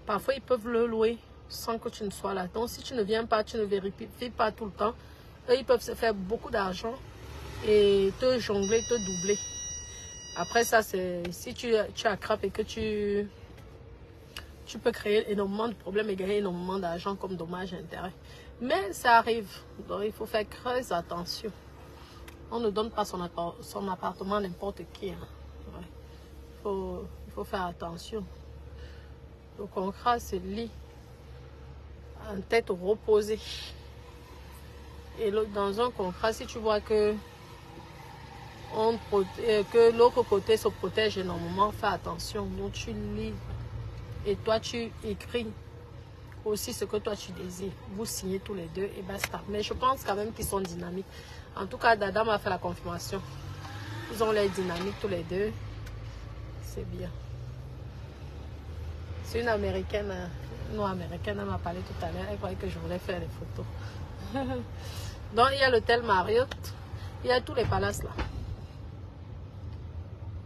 S2: parfois ils peuvent le louer sans que tu ne sois là. Donc si tu ne viens pas, tu ne vérifies pas tout le temps, eux ils peuvent se faire beaucoup d'argent et te jongler, te doubler. Après ça, c'est si tu attrapes et que tu peux créer énormément de problèmes et gagner énormément d'argent comme dommage et intérêt. Mais ça arrive, donc il faut faire très attention. On ne donne pas son appartement à n'importe qui. Hein. Ouais. Il faut faire attention. Le concret se lit en tête reposée. Et dans un concret, si tu vois que l'autre côté se protège énormément, fais attention. Donc tu lis et toi tu écris aussi ce que toi tu désires. Vous signez tous les deux et basta. Mais je pense quand même qu'ils sont dynamiques. En tout cas, Dada m'a fait la confirmation. Ils ont l'air dynamiques tous les deux. C'est bien. C'est une américaine, non américaine, elle m'a parlé tout à l'heure. Elle croyait que je voulais faire les photos. Donc il y a l'hôtel Marriott. Il y a tous les palaces là.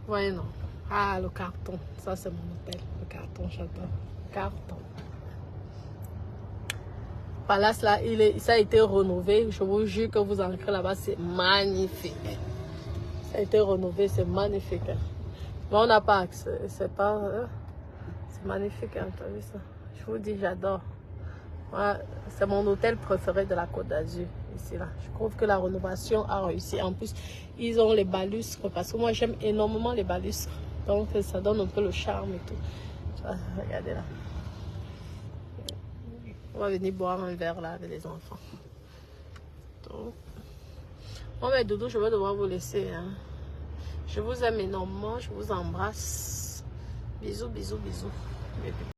S2: Voyez non. Ah, le carton. Ça c'est mon hôtel. Le carton, j'adore. Carton. Palace là, ça a été rénové. Je vous jure que vous entrez là-bas, c'est magnifique. Ça a été rénové, c'est magnifique. Mais on n'a pas accès, c'est pas... c'est magnifique, hein, tu as vu ça? Je vous dis, j'adore. Ouais, c'est mon hôtel préféré de la Côte d'Azur, ici là. Je trouve que la rénovation a réussi. En plus, ils ont les balustres, parce que moi j'aime énormément les balustres. Donc ça donne un peu le charme et tout. Regardez là. On va venir boire un verre là avec les enfants. Donc... Bon, mais Doudou, je vais devoir vous laisser. Hein. Je vous aime énormément, je vous embrasse. Bisous, bisous, bisous.